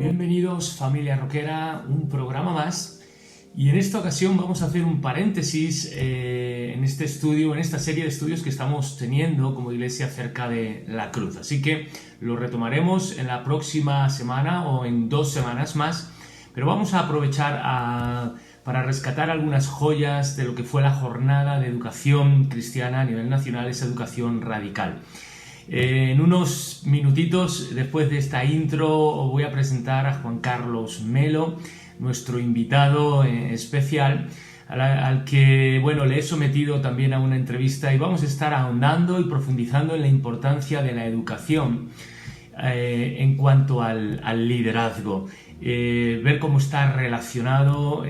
Bienvenidos familia rockera, un programa más, y en esta ocasión vamos a hacer un paréntesis en este estudio, en esta serie de estudios que estamos teniendo como iglesia acerca de la cruz. Así que lo retomaremos en la próxima semana o en 2 semanas más, pero vamos a aprovechar para rescatar algunas joyas de lo que fue la jornada de educación cristiana a nivel nacional, esa educación radical. En unos minutitos después de esta intro os voy a presentar a Juan Carlos Melo, nuestro invitado especial, al que le he sometido también a una entrevista, y vamos a estar ahondando y profundizando en la importancia de la educación en cuanto al liderazgo. Ver cómo está relacionado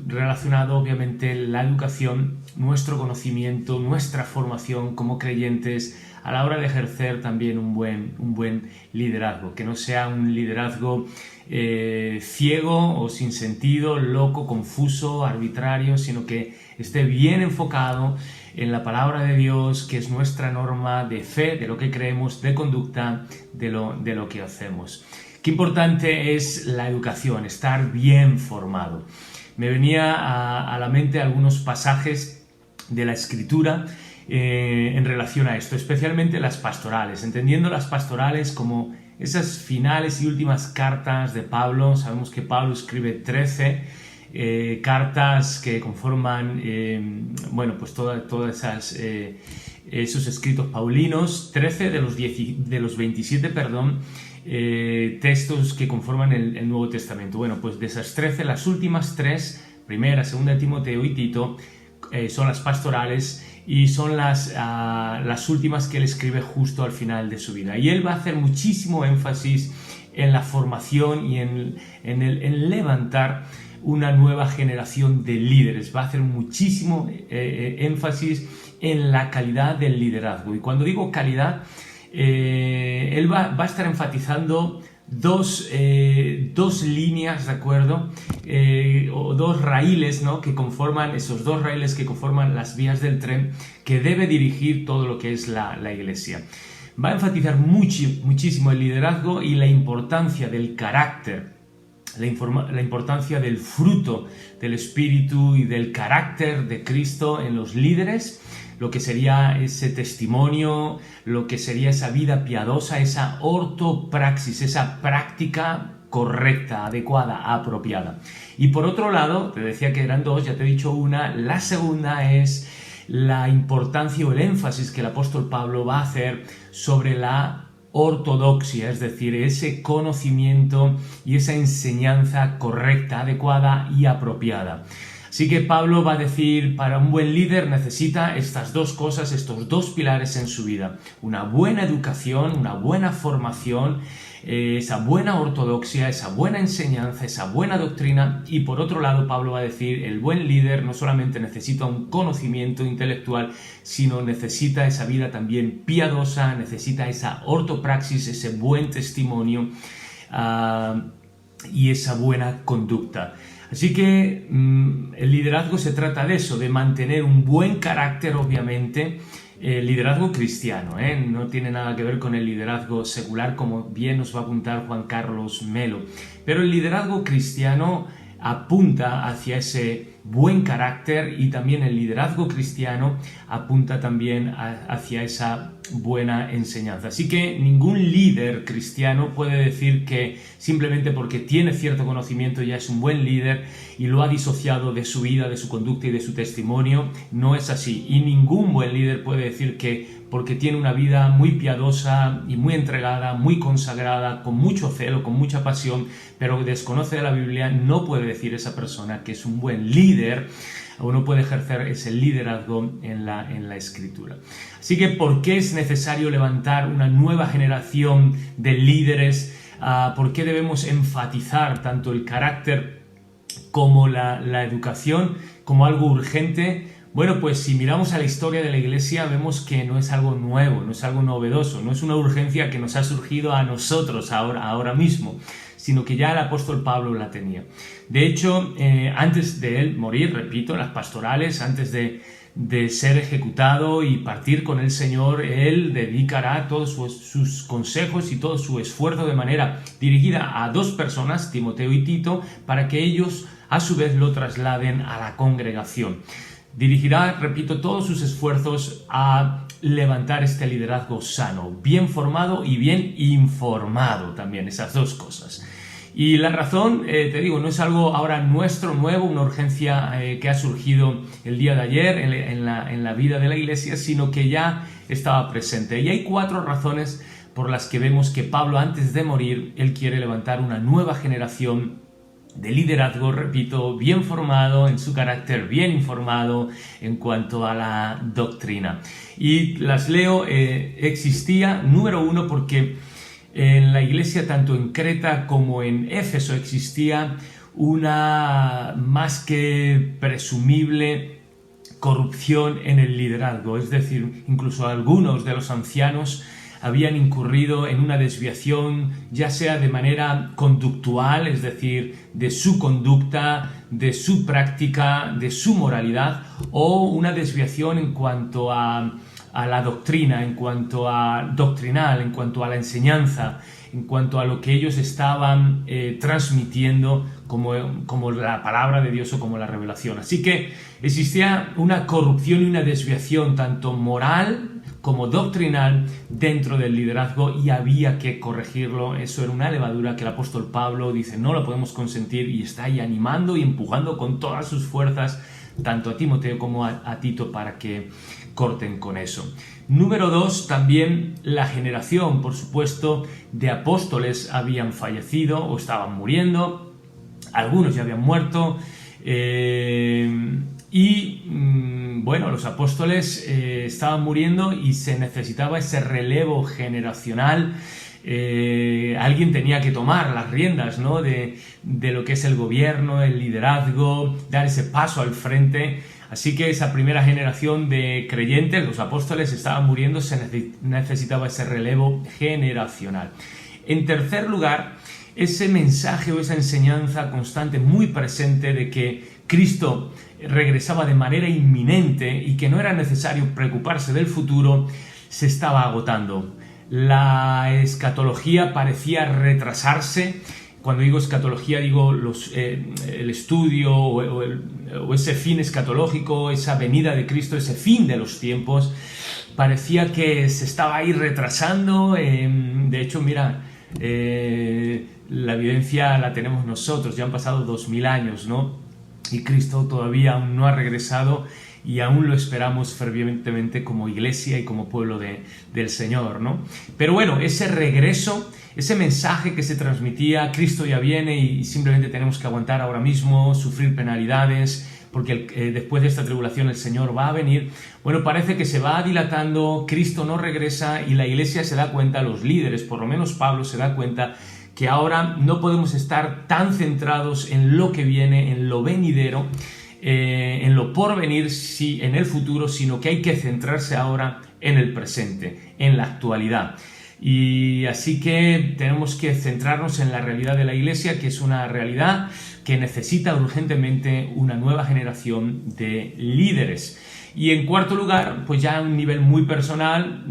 relacionado obviamente la educación, nuestro conocimiento, nuestra formación como creyentes a la hora de ejercer también un buen liderazgo, que no sea un liderazgo ciego o sin sentido, loco, confuso, arbitrario, sino que esté bien enfocado en la palabra de Dios, que es nuestra norma de fe, de lo que creemos, de conducta, de lo que hacemos. Qué importante es la educación, estar bien formado. Me venía a la mente algunos pasajes de la Escritura en relación a esto, especialmente las pastorales, entendiendo las pastorales como esas finales y últimas cartas de Pablo. Sabemos que Pablo escribe 13 cartas que conforman todas esos escritos paulinos, 13 de los 27 textos que conforman el Nuevo Testamento. Bueno, pues de esas 13, las últimas 3, primera, segunda de Timoteo y Tito, son las pastorales, y son las últimas que él escribe justo al final de su vida. Y él va a hacer muchísimo énfasis en la formación y en levantar una nueva generación de líderes. Va a hacer muchísimo énfasis en la calidad del liderazgo. Y cuando digo calidad, él va a estar enfatizando dos líneas, ¿de acuerdo? O dos raíles, ¿no? Que conforman, esos 2 raíles que conforman las vías del tren que debe dirigir todo lo que es la iglesia. Va a enfatizar muchísimo el liderazgo y la importancia del carácter, la importancia del fruto del Espíritu y del carácter de Cristo en los líderes, lo que sería ese testimonio, lo que sería esa vida piadosa, esa ortopraxis, esa práctica correcta, adecuada, apropiada. Y por otro lado, te decía que eran 2, ya te he dicho una, la segunda es la importancia o el énfasis que el apóstol Pablo va a hacer sobre la ortodoxia, es decir, ese conocimiento y esa enseñanza correcta, adecuada y apropiada. Así que Pablo va a decir, para un buen líder necesita estas 2 cosas, estos 2 pilares en su vida: una buena educación, una buena formación, esa buena ortodoxia, esa buena enseñanza, esa buena doctrina. Y por otro lado, Pablo va a decir, el buen líder no solamente necesita un conocimiento intelectual, sino necesita esa vida también piadosa, necesita esa ortopraxis, ese buen testimonio y esa buena conducta. Así que el liderazgo se trata de eso, de mantener un buen carácter, obviamente. El liderazgo cristiano, no tiene nada que ver con el liderazgo secular, como bien nos va a apuntar Juan Carlos Melo. Pero el liderazgo cristiano apunta hacia ese buen carácter, y también el liderazgo cristiano apunta también hacia esa buena enseñanza. Así que ningún líder cristiano puede decir que simplemente porque tiene cierto conocimiento ya es un buen líder y lo ha disociado de su vida, de su conducta y de su testimonio. No es así. Y ningún buen líder puede decir que porque tiene una vida muy piadosa y muy entregada, muy consagrada, con mucho celo, con mucha pasión, pero desconoce de la Biblia, no puede decir esa persona que es un buen líder o no puede ejercer ese liderazgo en la Escritura. Así que, ¿por qué es necesario levantar una nueva generación de líderes? ¿Por qué debemos enfatizar tanto el carácter como la educación como algo urgente? Bueno, pues si miramos a la historia de la Iglesia vemos que no es algo nuevo, no es algo novedoso, no es una urgencia que nos ha surgido a nosotros ahora mismo, sino que ya el apóstol Pablo la tenía. De hecho, antes de él morir, repito, las pastorales, antes de de ser ejecutado y partir con el Señor, él dedicará todos sus consejos y todo su esfuerzo de manera dirigida a dos personas, Timoteo y Tito, para que ellos a su vez lo trasladen a la congregación. Dirigirá, repito, todos sus esfuerzos a levantar este liderazgo sano, bien formado y bien informado también, esas dos cosas. Y la razón, te digo, no es algo ahora nuevo, una urgencia que ha surgido el día de ayer en la vida de la iglesia, sino que ya estaba presente. Y hay 4 razones por las que vemos que Pablo, antes de morir, él quiere levantar una nueva generación de liderazgo, repito, bien formado en su carácter, bien informado en cuanto a la doctrina. Y las leo. Existía, número 1, porque en la iglesia, tanto en Creta como en Éfeso, existía una más que presumible corrupción en el liderazgo. Es decir, incluso algunos de los ancianos habían incurrido en una desviación, ya sea de manera conductual, es decir, de su conducta, de su práctica, de su moralidad, o una desviación en cuanto a la doctrina, en cuanto a doctrinal, en cuanto a la enseñanza, en cuanto a lo que ellos estaban transmitiendo como la palabra de Dios o como la revelación. Así que existía una corrupción y una desviación tanto moral como doctrinal dentro del liderazgo, y había que corregirlo. Eso era una levadura que el apóstol Pablo dice no lo podemos consentir, y está ahí animando y empujando con todas sus fuerzas tanto a Timoteo como a Tito para que corten con eso. Número 2, también la generación, por supuesto, de apóstoles habían fallecido o estaban muriendo, algunos ya habían muerto, bueno, los apóstoles estaban muriendo y se necesitaba ese relevo generacional. Alguien tenía que tomar las riendas, ¿no?, de lo que es el gobierno, el liderazgo, dar ese paso al frente. Así que esa primera generación de creyentes, los apóstoles, estaban muriendo, se necesitaba ese relevo generacional. En tercer lugar, ese mensaje o esa enseñanza constante, muy presente, de que Cristo regresaba de manera inminente y que no era necesario preocuparse del futuro, se estaba agotando. La escatología parecía retrasarse. Cuando digo escatología, digo el estudio o ese fin escatológico, esa venida de Cristo, ese fin de los tiempos. Parecía que se estaba ahí retrasando. De hecho, mira, la evidencia la tenemos nosotros. Ya han pasado 2000 años, ¿no? Y Cristo todavía aún no ha regresado, y aún lo esperamos fervientemente como iglesia y como pueblo del Señor, ¿no? Pero bueno, ese regreso, ese mensaje que se transmitía, Cristo ya viene y simplemente tenemos que aguantar ahora mismo, sufrir penalidades, porque después de esta tribulación el Señor va a venir. Bueno, parece que se va dilatando, Cristo no regresa, y la iglesia se da cuenta, los líderes, por lo menos Pablo se da cuenta, que ahora no podemos estar tan centrados en lo que viene, en lo venidero, en lo porvenir, en el futuro, sino que hay que centrarse ahora en el presente, en la actualidad. Y así que tenemos que centrarnos en la realidad de la iglesia, que es una realidad que necesita urgentemente una nueva generación de líderes. Y en cuarto lugar, pues ya a un nivel muy personal,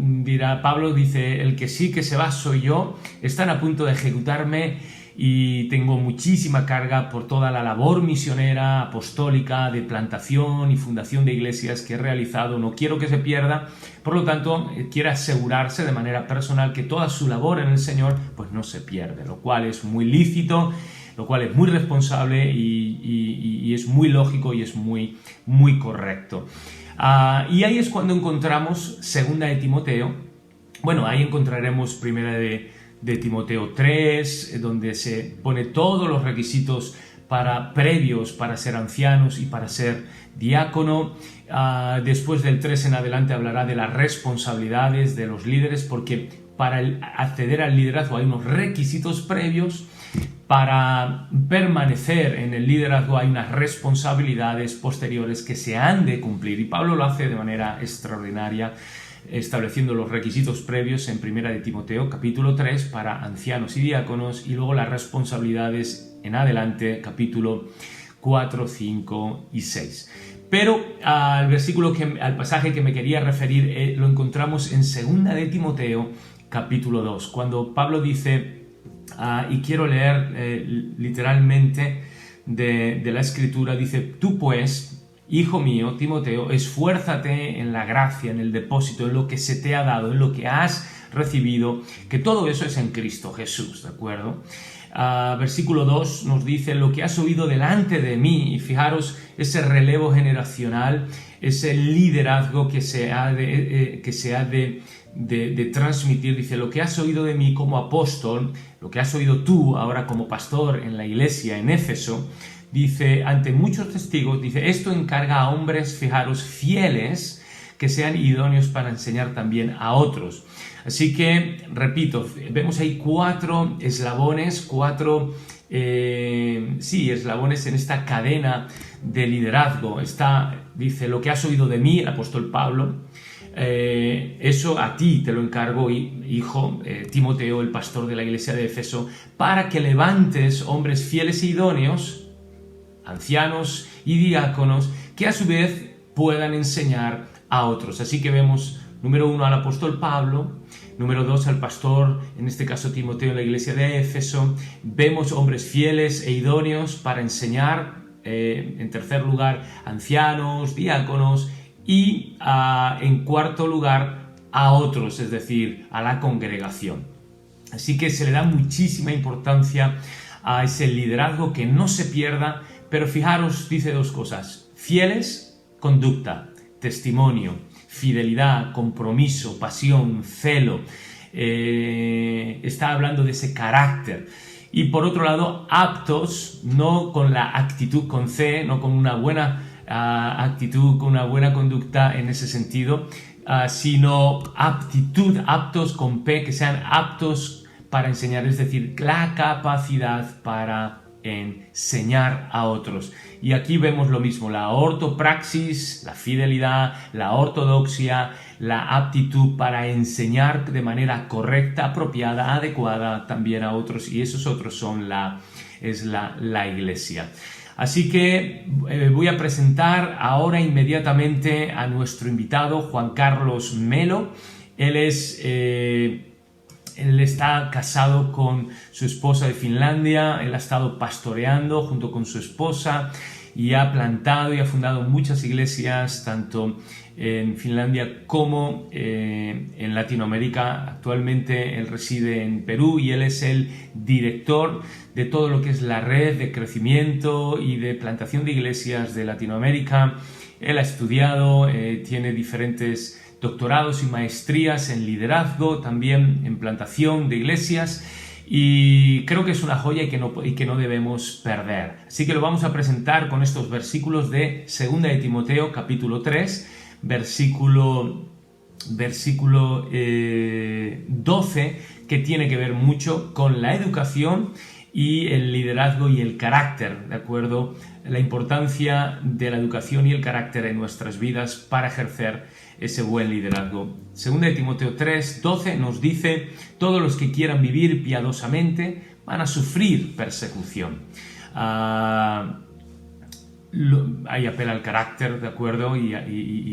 Pablo dice, el que sí que se va soy yo, están a punto de ejecutarme y tengo muchísima carga por toda la labor misionera, apostólica, de plantación y fundación de iglesias que he realizado. No quiero que se pierda, por lo tanto, quiere asegurarse de manera personal que toda su labor en el Señor pues no se pierde, lo cual es muy lícito, lo cual es muy responsable y es muy lógico y es muy, muy correcto. Y ahí es cuando encontramos segunda de Timoteo. Bueno, ahí encontraremos primera de Timoteo 3, donde se pone todos los requisitos previos para ser ancianos y para ser diácono. Después del 3 en adelante hablará de las responsabilidades de los líderes, porque para acceder al liderazgo hay unos requisitos previos. Para permanecer en el liderazgo hay unas responsabilidades posteriores que se han de cumplir, y Pablo lo hace de manera extraordinaria, estableciendo los requisitos previos en 1 de Timoteo capítulo 3 para ancianos y diáconos, y luego las responsabilidades en adelante, capítulo 4, 5 y 6. Pero al pasaje que me quería referir lo encontramos en 2 de Timoteo, capítulo 2, cuando Pablo dice, y quiero leer literalmente de la Escritura, dice: tú pues, hijo mío, Timoteo, esfuérzate en la gracia, en el depósito, en lo que se te ha dado, en lo que has recibido, que todo eso es en Cristo Jesús, ¿de acuerdo? Versículo 2 nos dice: lo que has oído delante de mí, y fijaros ese relevo generacional, ese liderazgo que se ha de transmitir. Dice: lo que has oído de mí como apóstol, lo que has oído tú ahora como pastor en la iglesia en Éfeso, dice, ante muchos testigos, dice, esto encarga a hombres, fijaros, fieles, que sean idóneos para enseñar también a otros. Así que, repito, vemos ahí 4 eslabones, eslabones en esta cadena de liderazgo. Dice, lo que has oído de mí, el apóstol Pablo, eso a ti te lo encargo, hijo Timoteo, el pastor de la iglesia de Éfeso, para que levantes hombres fieles e idóneos, ancianos y diáconos, que a su vez puedan enseñar a otros. Así que vemos, número 1, al apóstol Pablo, número 2, al pastor, en este caso Timoteo, en la iglesia de Éfeso. Vemos hombres fieles e idóneos para enseñar, en tercer lugar, ancianos, diáconos, y en cuarto lugar, a otros, es decir, a la congregación. Así que se le da muchísima importancia a ese liderazgo, que no se pierda, pero fijaros, dice 2 cosas: fieles, conducta, testimonio, fidelidad, compromiso, pasión, celo. Está hablando de ese carácter. Y por otro lado, aptos, no con la actitud con C, no con una buena actitud, con una buena conducta en ese sentido, sino aptos con P, que sean aptos para enseñar, es decir, la capacidad para enseñar a otros. Y aquí vemos lo mismo: la ortopraxis, la fidelidad, la ortodoxia, la aptitud para enseñar de manera correcta, apropiada, adecuada también a otros, y esos otros son la iglesia. Así que voy a presentar ahora inmediatamente a nuestro invitado, Juan Carlos Melo. Él está casado con su esposa de Finlandia. Él ha estado pastoreando junto con su esposa y ha plantado y ha fundado muchas iglesias, tanto en Finlandia como en Latinoamérica. Actualmente él reside en Perú y él es el director de todo lo que es la red de crecimiento y de plantación de iglesias de Latinoamérica. Él ha estudiado, tiene diferentes doctorados y maestrías en liderazgo, también en plantación de iglesias, y creo que es una joya y que no debemos perder. Así que lo vamos a presentar con estos versículos de 2 de Timoteo, capítulo 3, versículo 12, que tiene que ver mucho con la educación y el liderazgo y el carácter, ¿de acuerdo? La importancia de la educación y el carácter en nuestras vidas para ejercer ese buen liderazgo. 2 de Timoteo 3, 12 nos dice: todos los que quieran vivir piadosamente van a sufrir persecución. Ahí apela al carácter, ¿de acuerdo? Y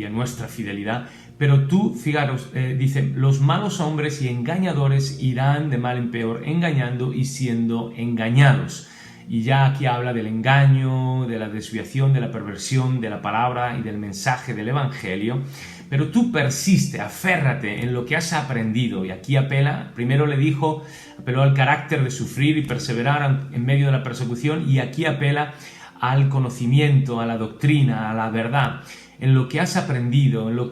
a nuestra fidelidad. Pero tú, fijaros, dice: los malos hombres y engañadores irán de mal en peor, engañando y siendo engañados. Y ya aquí habla del engaño, de la desviación, de la perversión de la palabra y del mensaje del Evangelio. Pero tú persiste, aférrate en lo que has aprendido. Y aquí primero apeló al carácter de sufrir y perseverar en medio de la persecución, y aquí apela al conocimiento, a la doctrina, a la verdad, en lo que has aprendido, en lo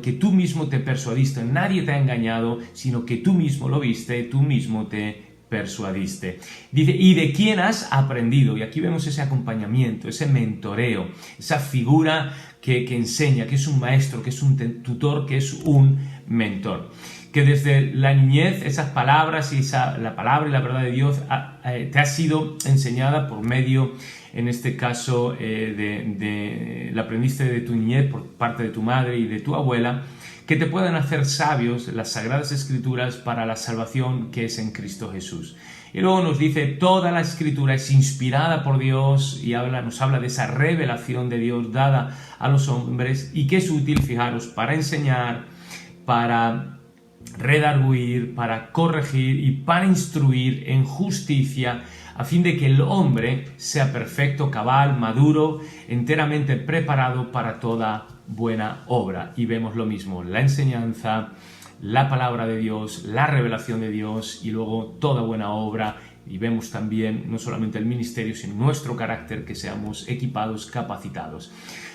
que tú mismo te persuadiste. Nadie te ha engañado, sino que tú mismo lo viste, tú mismo te persuadiste. Dice: ¿y de quién has aprendido? Y aquí vemos ese acompañamiento, ese mentoreo, esa figura que enseña, que es un maestro, que es un tutor, que es un mentor. Que desde la niñez esas palabras y la palabra y la verdad de Dios te ha sido enseñada por medio, en este caso, la aprendiste de tu niñez por parte de tu madre y de tu abuela, que te puedan hacer sabios las Sagradas Escrituras para la salvación que es en Cristo Jesús. Y luego nos dice, toda la Escritura es inspirada por Dios y nos habla de esa revelación de Dios dada a los hombres y que es útil, fijaros, para enseñar, para redarguir, para corregir y para instruir en justicia, a fin de que el hombre sea perfecto, cabal, maduro, enteramente preparado para toda buena obra. Y vemos lo mismo, la enseñanza, la palabra de Dios, la revelación de Dios y luego toda buena obra. Y vemos también no solamente el ministerio, sino nuestro carácter, que seamos equipados, capacitados.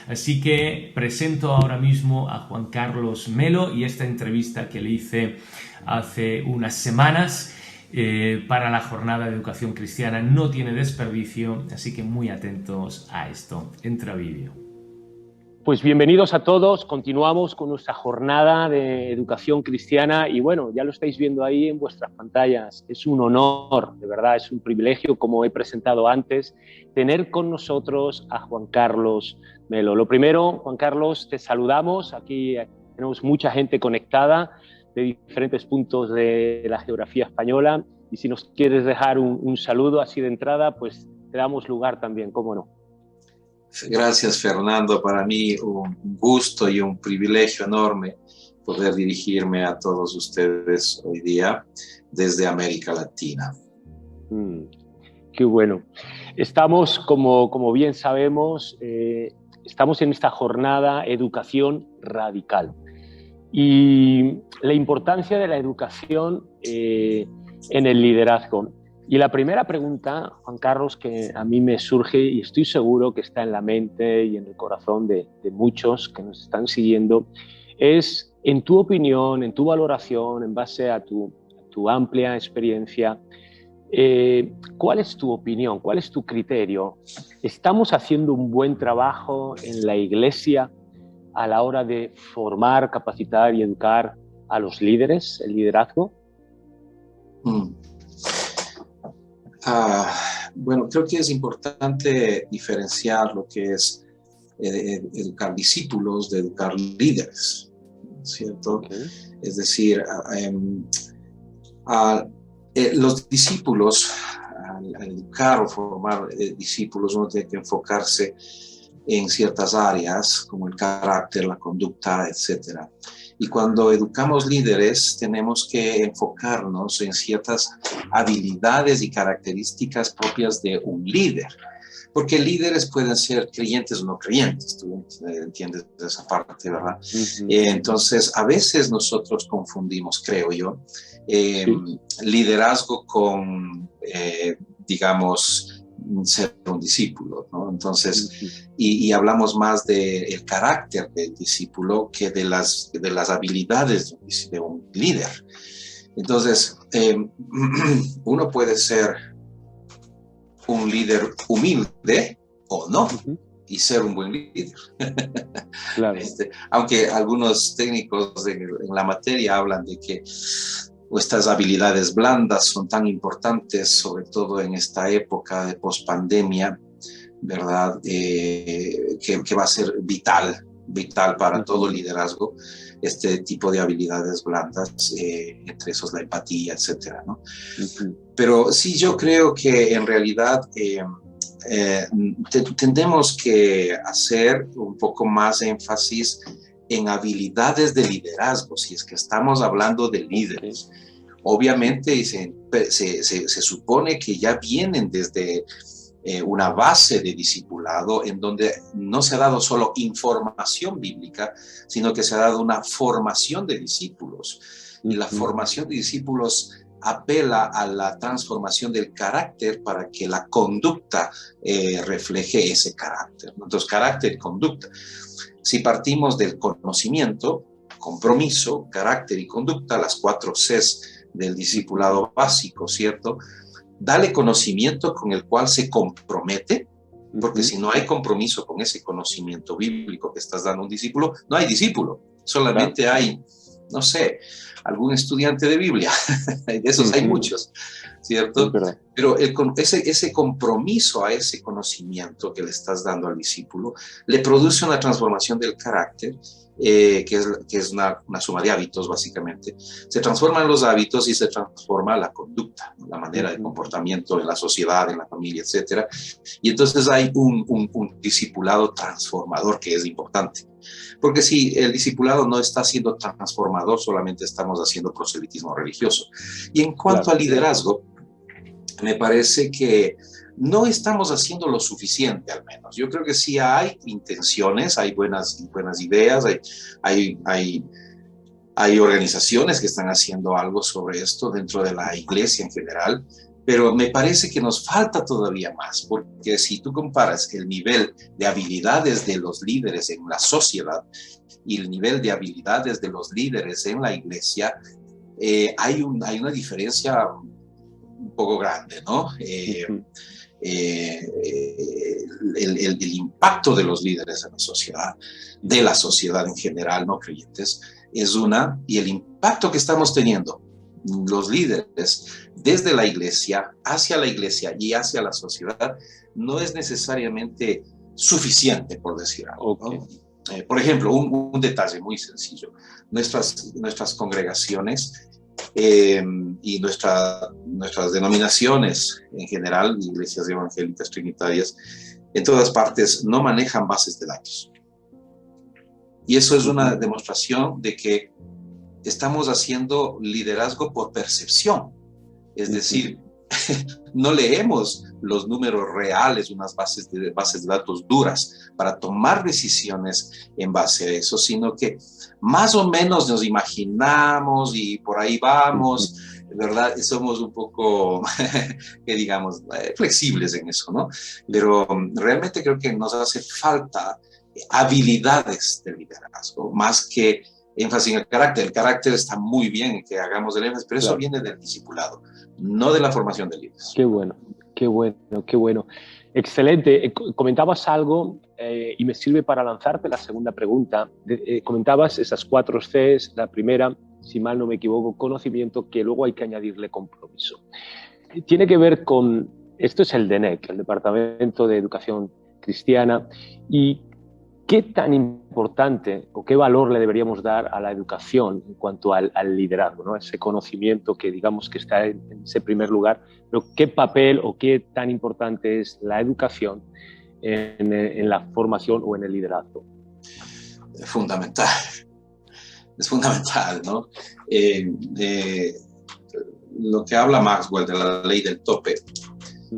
Así que presento ahora mismo a Juan Carlos Melo y esta entrevista que le hice hace unas semanas para la jornada de educación cristiana no tiene desperdicio, así que muy atentos a esto. Entra vídeo. Pues bienvenidos a todos, continuamos con nuestra jornada de educación cristiana y bueno, ya lo estáis viendo ahí en vuestras pantallas. Es un honor, de verdad, es un privilegio, como he presentado antes, tener con nosotros a Juan Carlos Melo. Lo primero, Juan Carlos, te saludamos, aquí tenemos mucha gente conectada de diferentes puntos de la geografía española y si nos quieres dejar un saludo así de entrada, pues te damos lugar también, cómo no. Gracias, Fernando. Para mí un gusto y un privilegio enorme poder dirigirme a todos ustedes hoy día desde América Latina. Qué bueno. Estamos, como bien sabemos, estamos en esta jornada Educación Radical. Y la importancia de la educación en el liderazgo. Y la primera pregunta, Juan Carlos, que a mí me surge y estoy seguro que está en la mente y en el corazón de muchos que nos están siguiendo, es, en tu opinión, en tu valoración, en base a tu amplia experiencia, ¿cuál es tu opinión? ¿Cuál es tu criterio? ¿Estamos haciendo un buen trabajo en la Iglesia a la hora de formar, capacitar y educar a los líderes, el liderazgo? Bueno, creo que es importante diferenciar lo que es educar discípulos de educar líderes, ¿cierto? Okay. Es decir, los discípulos, al educar o formar discípulos, uno tiene que enfocarse en ciertas áreas como el carácter, la conducta, etcétera. Y cuando educamos líderes, tenemos que enfocarnos en ciertas habilidades y características propias de un líder. Porque líderes pueden ser creyentes o no creyentes, tú entiendes esa parte, ¿verdad? Uh-huh. Entonces, a veces nosotros confundimos, creo yo, liderazgo con, digamos, ser un discípulo, ¿no? Entonces, y hablamos más del carácter del discípulo que de las habilidades de un líder. Entonces, uno puede ser un líder humilde o no, y ser un buen líder. Claro. Aunque algunos técnicos en la materia hablan de que estas habilidades blandas son tan importantes, sobre todo en esta época de pospandemia, ¿verdad? Que va a ser vital para todo liderazgo, este tipo de habilidades blandas, entre esos la empatía, etcétera, ¿no? Pero sí, yo creo que en realidad tendemos que hacer un poco más énfasis en habilidades de liderazgo, si es que estamos hablando de líderes. Obviamente se supone que ya vienen desde una base de discipulado en donde no se ha dado solo información bíblica, sino que se ha dado una formación de discípulos. Y la formación de discípulos apela a la transformación del carácter para que la conducta refleje ese carácter. Entonces, carácter y conducta. Si partimos del conocimiento, compromiso, carácter y conducta, las 4 Cs del discipulado básico, ¿cierto? Dale conocimiento con el cual se compromete, porque si no hay compromiso con ese conocimiento bíblico que estás dando a un discípulo, no hay discípulo, solamente hay, no sé, algún estudiante de Biblia, de esos hay muchos, ¿cierto? Pero ese compromiso a ese conocimiento que le estás dando al discípulo le produce una transformación del carácter que es una suma de hábitos, básicamente. Se transforman los hábitos y se transforma la conducta, ¿no? La manera de comportamiento en la sociedad, en la familia, etc. Y entonces hay un discipulado transformador que es importante. Porque si el discipulado no está siendo transformador, solamente estamos haciendo proselitismo religioso. Y en cuanto al liderazgo, me parece que no estamos haciendo lo suficiente, al menos. Yo creo que sí hay intenciones, hay buenas ideas, hay organizaciones que están haciendo algo sobre esto dentro de la iglesia en general, pero me parece que nos falta todavía más, porque si tú comparas el nivel de habilidades de los líderes en la sociedad y el nivel de habilidades de los líderes en la iglesia, hay una diferencia un poco grande, ¿no? El impacto de los líderes en la sociedad, de la sociedad en general, no creyentes, es una, y el impacto que estamos teniendo los líderes desde la iglesia y hacia la sociedad no es necesariamente suficiente, por decir algo, ¿no? Por ejemplo, un detalle muy sencillo, nuestras congregaciones y nuestras denominaciones en general, iglesias evangélicas trinitarias, en todas partes no manejan bases de datos. Y eso es una demostración de que estamos haciendo liderazgo por percepción. Es decir, no leemos los números reales, unas bases de datos duras para tomar decisiones en base a eso, sino que más o menos nos imaginamos y por ahí vamos, ¿verdad? Somos un poco, que digamos, flexibles en eso, ¿no? Pero realmente creo que nos hace falta habilidades de liderazgo, más que énfasis en el carácter. El carácter está muy bien en que hagamos el énfasis, pero eso viene del discipulado, no de la formación de líderes. Qué bueno, qué bueno, qué bueno. Excelente. Comentabas algo y me sirve para lanzarte la segunda pregunta. Comentabas esas 4 Cs. La primera, si mal no me equivoco, conocimiento, que luego hay que añadirle compromiso. Tiene que ver con, esto es el DENEC, el Departamento de Educación Cristiana, y ¿qué tan importante o qué valor le deberíamos dar a la educación en cuanto al liderazgo, ¿no? Ese conocimiento que digamos que está en ese primer lugar, pero ¿qué papel o qué tan importante es la educación en la formación o en el liderazgo? Es fundamental, ¿no? Lo que habla Maxwell de la ley del tope,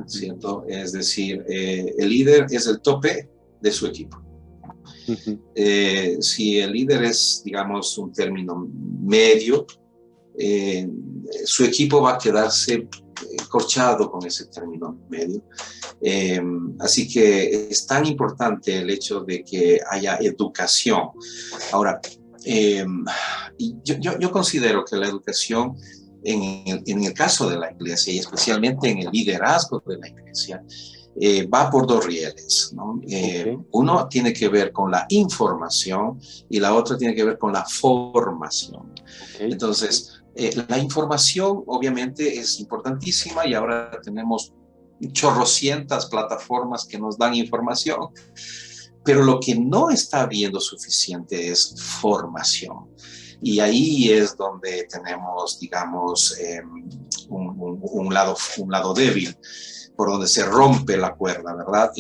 ¿cierto? Es decir, el líder es el tope de su equipo. Si el líder es, digamos, un término medio, su equipo va a quedarse corchado con ese término medio. Así que es tan importante el hecho de que haya educación. Ahora, yo considero que la educación en el caso de la iglesia y especialmente en el liderazgo de la iglesia, va por 2 rieles, ¿no? Uno tiene que ver con la información y la otra tiene que ver con la formación. Entonces, la información obviamente es importantísima y ahora tenemos chorrocientas plataformas que nos dan información, pero lo que no está habiendo suficiente es formación. Y ahí es donde tenemos, digamos, un lado débil, por donde se rompe la cuerda, ¿verdad?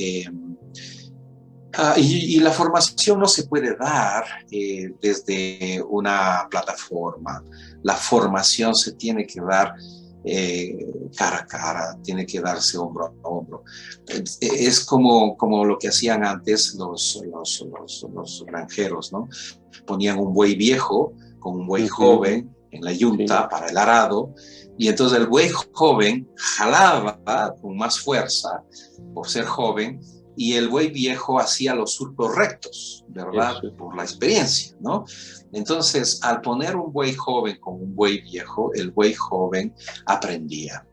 Y la formación no se puede dar desde una plataforma. La formación se tiene que dar cara a cara, tiene que darse hombro a hombro. Es como lo que hacían antes los granjeros, ¿no? Ponían un buey viejo con un buey joven en la yunta para el arado, y entonces el buey joven jalaba con más fuerza por ser joven, y el buey viejo hacía los surcos rectos, ¿verdad? Por la experiencia, ¿no? Entonces, al poner un buey joven con un buey viejo, el buey joven aprendía.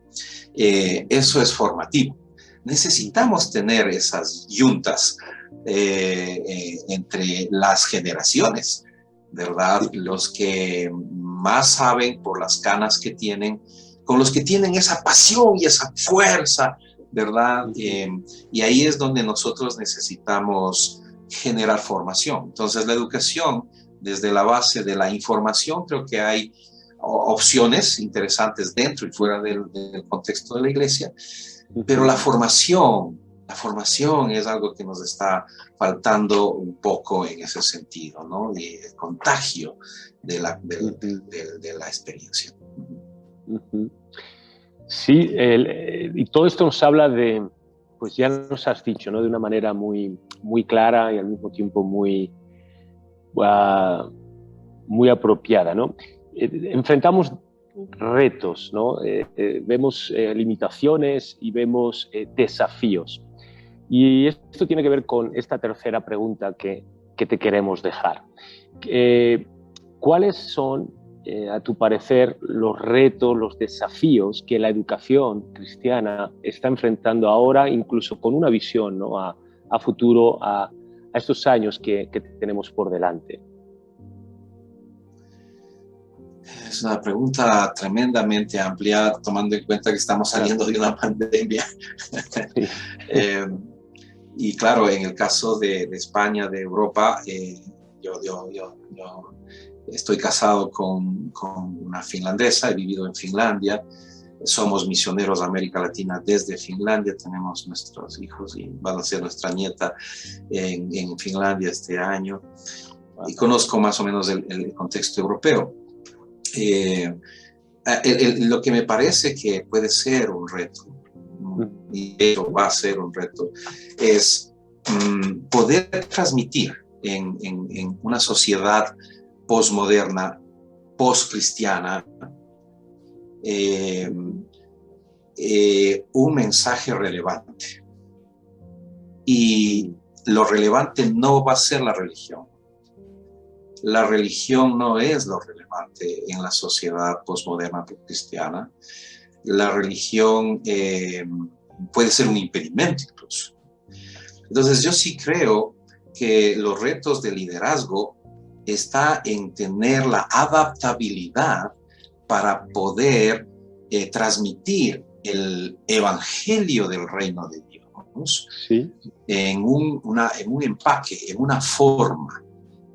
Eso es formativo. Necesitamos tener esas yuntas entre las generaciones, ¿verdad? Los que más saben por las canas que tienen, con los que tienen esa pasión y esa fuerza, ¿verdad? Y ahí es donde nosotros necesitamos generar formación. Entonces, la educación desde la base de la información, creo que hay opciones interesantes dentro y fuera del contexto de la iglesia, pero la formación es algo que nos está faltando un poco en ese sentido, ¿no? Y el contagio de la experiencia. Sí, y todo esto nos habla de, pues ya nos has dicho, ¿no? De una manera muy, muy clara y al mismo tiempo muy apropiada, ¿no? Enfrentamos retos, ¿no? Vemos limitaciones y vemos desafíos. Y esto tiene que ver con esta tercera pregunta que te queremos dejar. ¿Cuáles son, a tu parecer, los retos, los desafíos que la educación cristiana está enfrentando ahora, incluso con una visión, ¿no? a futuro, a estos años que tenemos por delante? Es una pregunta tremendamente amplia, tomando en cuenta que estamos saliendo de una pandemia. Sí. Y claro, en el caso de España, de Europa, yo estoy casado con una finlandesa, he vivido en Finlandia, somos misioneros a América Latina desde Finlandia, tenemos nuestros hijos y van a ser nuestra nieta en Finlandia este año, y conozco más o menos el contexto europeo. Lo que me parece que puede ser un reto, y eso va a ser un reto, es poder transmitir en una sociedad posmoderna, poscristiana, un mensaje relevante. Y lo relevante no va a ser la religión. La religión no es lo relevante en la sociedad posmoderna cristiana. La religión puede ser un impedimento incluso. Entonces yo sí creo que los retos de liderazgo está en tener la adaptabilidad para poder transmitir el evangelio del reino de Dios, ¿sí?, en un empaque, en una forma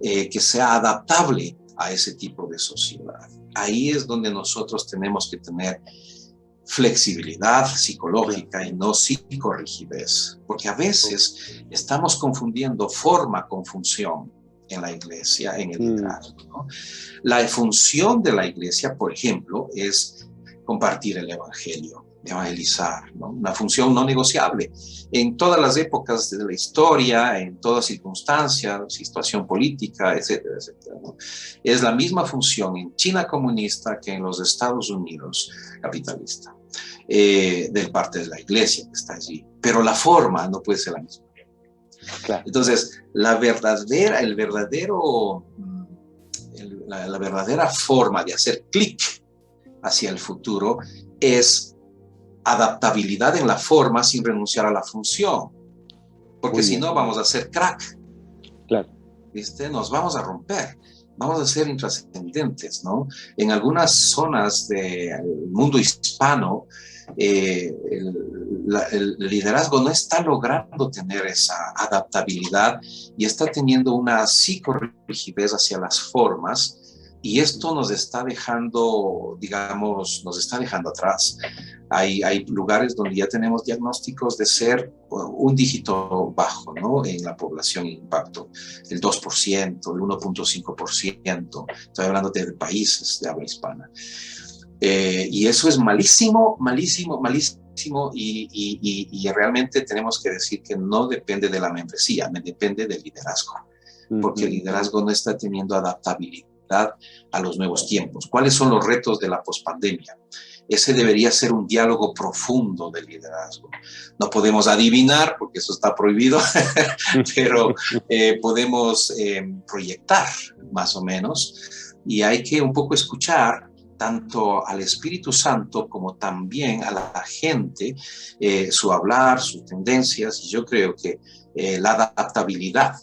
que sea adaptable a ese tipo de sociedad. Ahí es donde nosotros tenemos que tener flexibilidad psicológica y no psicorrigidez, porque a veces estamos confundiendo forma con función en la iglesia, en el liderazgo, ¿no? La función de la iglesia, por ejemplo, es compartir el evangelio, evangelizar, ¿no? Una función no negociable en todas las épocas de la historia, en todas circunstancias, situación política, etcétera, etcétera, ¿no? Es la misma función en China comunista que en los Estados Unidos capitalista, del parte de la iglesia que está allí, pero la forma no puede ser la misma. Claro. Entonces, la verdadera forma de hacer clic hacia el futuro es adaptabilidad en la forma sin renunciar a la función, porque si no vamos a hacer crack. Claro. ¿Viste? Nos vamos a romper, vamos a ser intrascendentes, ¿no? En algunas zonas del mundo hispano, el liderazgo no está logrando tener esa adaptabilidad y está teniendo una psicorrigidez hacia las formas, y esto nos está dejando, digamos, atrás. Hay lugares donde ya tenemos diagnósticos de ser un dígito bajo, ¿no?, en la población en impacto, el 2%, el 1.5%, estoy hablando de países de habla hispana. Y eso es malísimo, malísimo, malísimo, y realmente tenemos que decir que no depende de la membresía, depende del liderazgo, porque el liderazgo no está teniendo adaptabilidad a los nuevos tiempos. ¿Cuáles son los retos de la pospandemia? Ese debería ser un diálogo profundo del liderazgo. No podemos adivinar, porque eso está prohibido, pero podemos proyectar más o menos, y hay que un poco escuchar tanto al Espíritu Santo como también a la gente, su hablar, sus tendencias, y yo creo que la adaptabilidad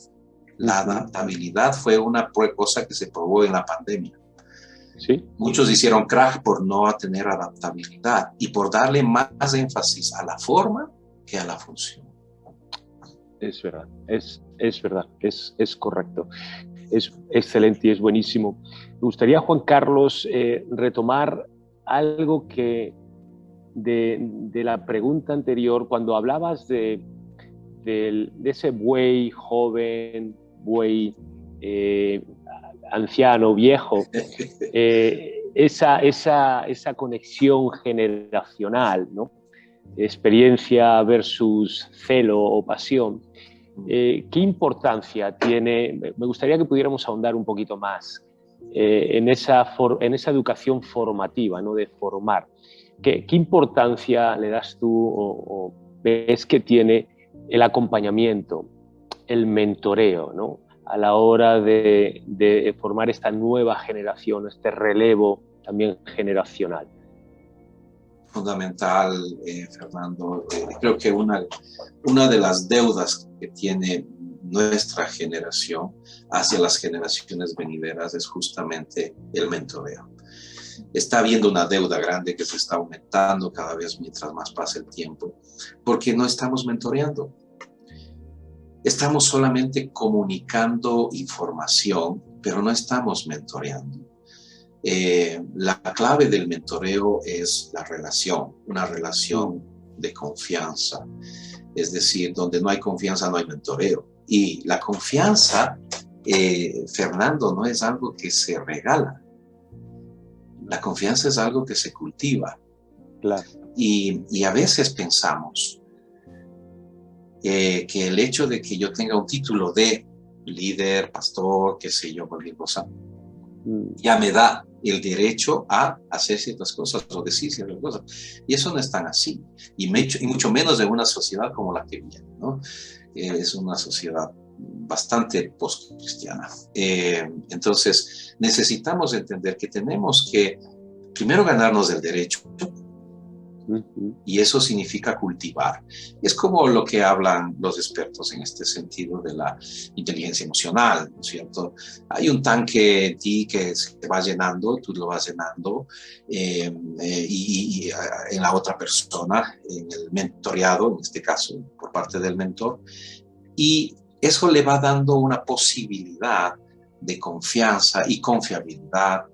fue una cosa que se probó en la pandemia. ¿Sí? Muchos hicieron crack por no tener adaptabilidad y por darle más énfasis a la forma que a la función. Es verdad, es verdad, es correcto. es excelente y es buenísimo. Me gustaría, Juan Carlos, retomar algo que de la pregunta anterior, cuando hablabas de ese buey joven, buey anciano, viejo, esa conexión generacional, ¿no? Experiencia versus celo o pasión. ¿Qué importancia tiene? Me gustaría que pudiéramos ahondar un poquito más en esa educación formativa, ¿no? De formar. ¿Qué importancia le das tú o ves que tiene el acompañamiento, el mentoreo, ¿no? A la hora de formar esta nueva generación, este relevo también generacional? Fundamental, Fernando. Creo que una de las deudas que tiene nuestra generación hacia las generaciones venideras es justamente el mentoreo. Está habiendo una deuda grande que se está aumentando cada vez mientras más pasa el tiempo, porque no estamos mentoreando. Estamos solamente comunicando información, pero no estamos mentoreando. La clave del mentoreo es la relación, una relación de confianza. Es decir, donde no hay confianza no hay mentoreo. Y la confianza, Fernando, no es algo que se regala. La confianza es algo que se cultiva. Claro. Y a veces pensamos que el hecho de que yo tenga un título de líder, pastor, qué sé yo, cualquier cosa, ya me da el derecho a hacer ciertas cosas o decir ciertas cosas. Y eso no es tan así. Y mucho menos en una sociedad como la que viene, ¿no? Es una sociedad bastante post-cristiana. Entonces, necesitamos entender que tenemos que primero ganarnos el derecho. Y eso significa cultivar. Es como lo que hablan los expertos en este sentido de la inteligencia emocional, ¿no es cierto? Hay un tanque en ti que se va llenando, tú lo vas llenando, y en la otra persona, en el mentoreado, en este caso, por parte del mentor, y eso le va dando una posibilidad de confianza y confiabilidad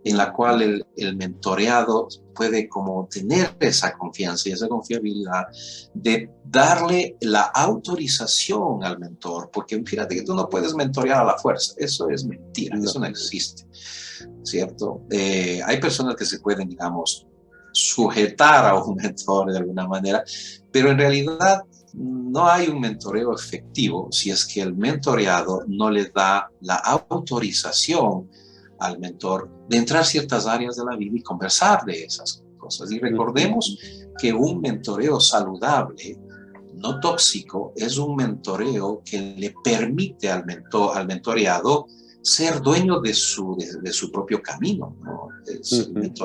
en la cual el mentoreado puede como tener esa confianza y esa confiabilidad de darle la autorización al mentor, porque fíjate que tú no puedes mentorear a la fuerza, eso es mentira, eso no existe, ¿cierto? Hay personas que se pueden, digamos, sujetar a un mentor de alguna manera, pero en realidad no hay un mentoreo efectivo si es que el mentoreado no le da la autorización al mentor de entrar a ciertas áreas de la vida y conversar de esas cosas. Y recordemos que un mentoreo saludable, no tóxico, es un mentoreo que le permite al mentoreado ser dueño de su propio camino, ¿no?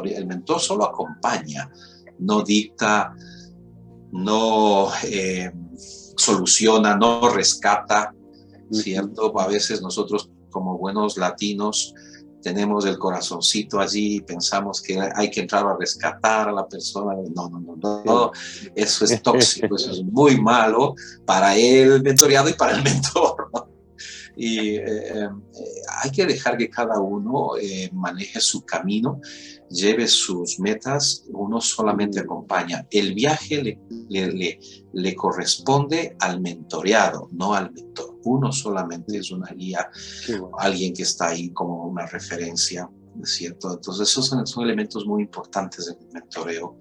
El mentor solo acompaña, no dicta, no soluciona, no rescata, ¿cierto? A veces nosotros como buenos latinos tenemos el corazoncito allí y pensamos que hay que entrar a rescatar a la persona. No, eso es tóxico, eso es muy malo para el mentoreado y para el mentor, ¿no? Y hay que dejar que cada uno maneje su camino, lleve sus metas, uno solamente acompaña. El viaje le corresponde al mentoreado, no al mentor. Uno solamente es una guía, alguien que está ahí como una referencia, ¿cierto? Entonces esos son elementos muy importantes del mentoreo,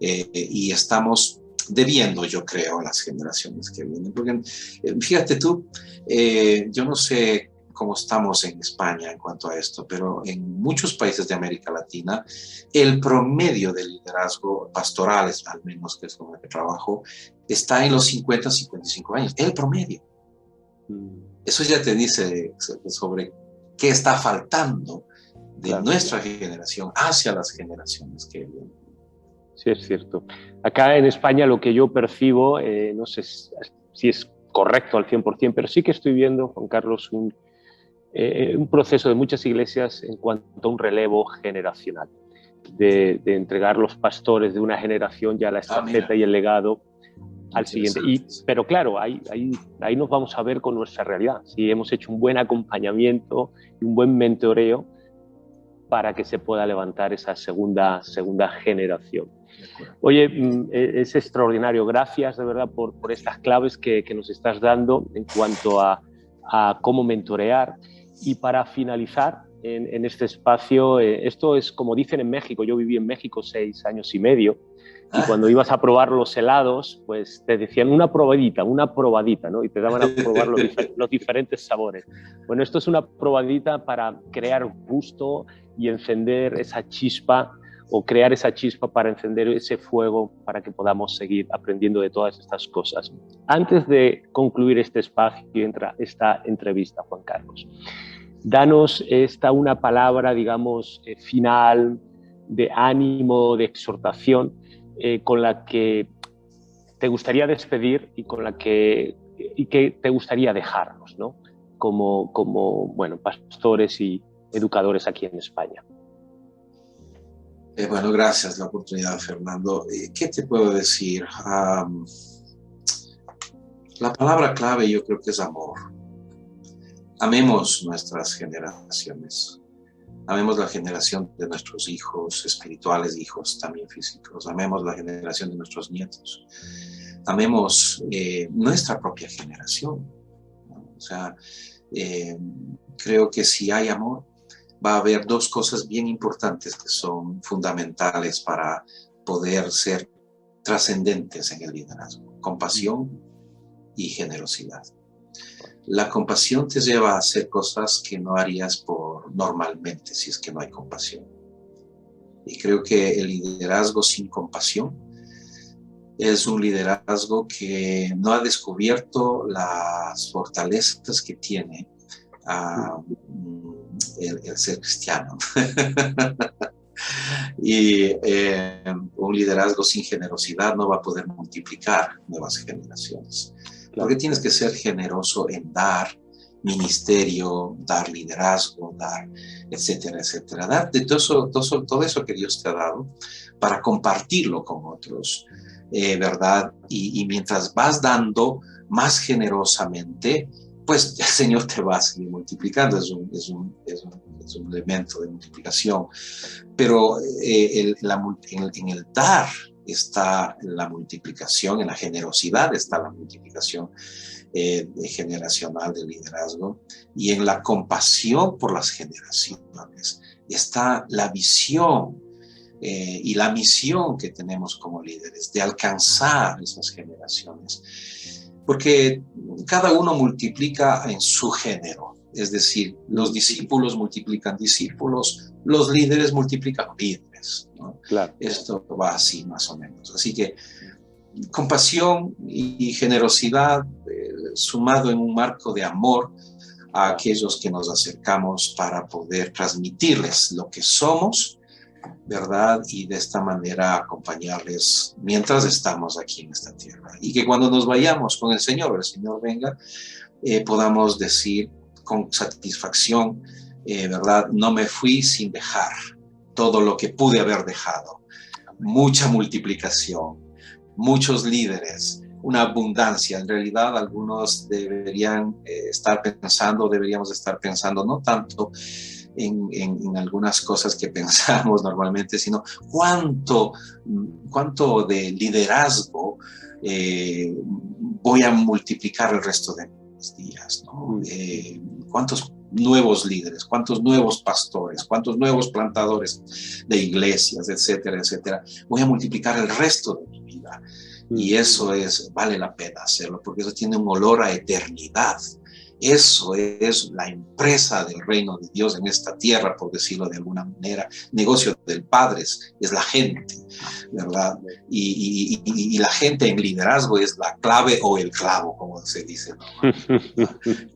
y estamos debiendo, yo creo, a las generaciones que vienen. Porque fíjate tú, yo no sé cómo estamos en España en cuanto a esto, pero en muchos países de América Latina, el promedio de liderazgo pastorales, al menos que es con el que trabajo, está en los 50, 55 años. El promedio. Eso ya te dice sobre qué está faltando de nuestra generación hacia las generaciones que vienen. Sí, es cierto. Acá en España lo que yo percibo, no sé si es correcto al 100%, pero sí que estoy viendo, Juan Carlos, un proceso de muchas iglesias en cuanto a un relevo generacional, de entregar los pastores de una generación ya la estafeta y el legado al siguiente. Pero claro, ahí nos vamos a ver con nuestra realidad. Si hemos hecho un buen acompañamiento y un buen mentoreo para que se pueda levantar esa segunda generación. Oye, es extraordinario. Gracias de verdad por estas claves que nos estás dando en cuanto a cómo mentorear. Y para finalizar en este espacio, esto es como dicen en México. Yo viví en México 6 años y medio. Y cuando ibas a probar los helados, pues te decían una probadita, ¿no? Y te daban a probar los diferentes sabores. Bueno, esto es una probadita para crear gusto y encender esa chispa, o crear esa chispa para encender ese fuego para que podamos seguir aprendiendo de todas estas cosas. Antes de concluir este espacio, esta entrevista, Juan Carlos, danos una palabra, digamos, final, de ánimo, de exhortación, con la que te gustaría despedir y que te gustaría dejarnos, ¿no? Como bueno, pastores y educadores aquí en España. Bueno, gracias la oportunidad, Fernando. ¿Qué te puedo decir? La palabra clave yo creo que es amor. Amemos nuestras generaciones. Amemos la generación de nuestros hijos espirituales, hijos también físicos. Amemos la generación de nuestros nietos. Amemos nuestra propia generación, ¿no? O sea, creo que si hay amor, va a haber dos cosas bien importantes que son fundamentales para poder ser trascendentes en el liderazgo: compasión y generosidad. La compasión te lleva a hacer cosas que no harías normalmente si es que no hay compasión. Y creo que el liderazgo sin compasión es un liderazgo que no ha descubierto las fortalezas que tiene el ser cristiano. Y un liderazgo sin generosidad no va a poder multiplicar nuevas generaciones. Porque tienes que ser generoso en dar ministerio, dar liderazgo, dar, etcétera, etcétera. Dar de todo eso que Dios te ha dado para compartirlo con otros, ¿verdad? Y mientras vas dando más generosamente, pues el Señor te va a seguir multiplicando. Es un elemento de multiplicación. Pero en el dar está la multiplicación, en la generosidad está la multiplicación generacional del liderazgo, y en la compasión por las generaciones está la visión y la misión que tenemos como líderes de alcanzar esas generaciones, porque cada uno multiplica en su género. Es decir, los discípulos multiplican discípulos, los líderes multiplican líderes, ¿no? Claro. Esto va así más o menos. Así que compasión y generosidad sumado en un marco de amor a aquellos que nos acercamos para poder transmitirles lo que somos, ¿verdad? Y de esta manera acompañarles mientras estamos aquí en esta tierra. Y que cuando nos vayamos con el Señor venga, podamos decir con satisfacción, ¿verdad? No me fui sin dejar todo lo que pude haber dejado. Mucha multiplicación, muchos líderes, una abundancia. En realidad, algunos deberíamos estar pensando no tanto en algunas cosas que pensamos normalmente, sino cuánto de liderazgo voy a multiplicar el resto de mis días, ¿no? Cuántos nuevos líderes, cuántos nuevos pastores, cuántos nuevos plantadores de iglesias, etcétera, etcétera, voy a multiplicar el resto de mi vida. Y eso vale la pena hacerlo, porque eso tiene un olor a eternidad. Eso es la empresa del reino de Dios en esta tierra, por decirlo de alguna manera. Negocio del Padre es la gente, ¿verdad? Y la gente en liderazgo es la clave o el clavo, como se dice, ¿no?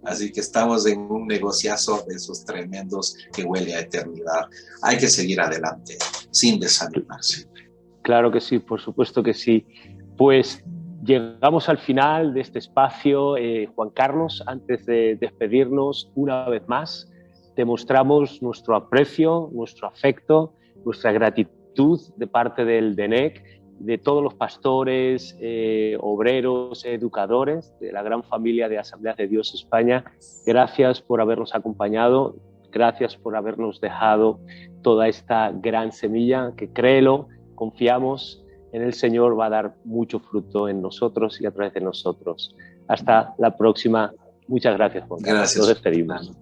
Así que estamos en un negociazo de esos tremendos que huele a eternidad. Hay que seguir adelante, sin desanimarse. Claro que sí, por supuesto que sí. Pues llegamos al final de este espacio. Juan Carlos, antes de despedirnos, una vez más, te mostramos nuestro aprecio, nuestro afecto, nuestra gratitud de parte del DENEC de todos los pastores, obreros, educadores de la gran familia de Asambleas de Dios España. Gracias por habernos acompañado, gracias por habernos dejado toda esta gran semilla que, créelo, confiamos en el Señor, va a dar mucho fruto en nosotros y a través de nosotros. Hasta la próxima. Muchas gracias, Juan Carlos. Gracias. Nos despedimos.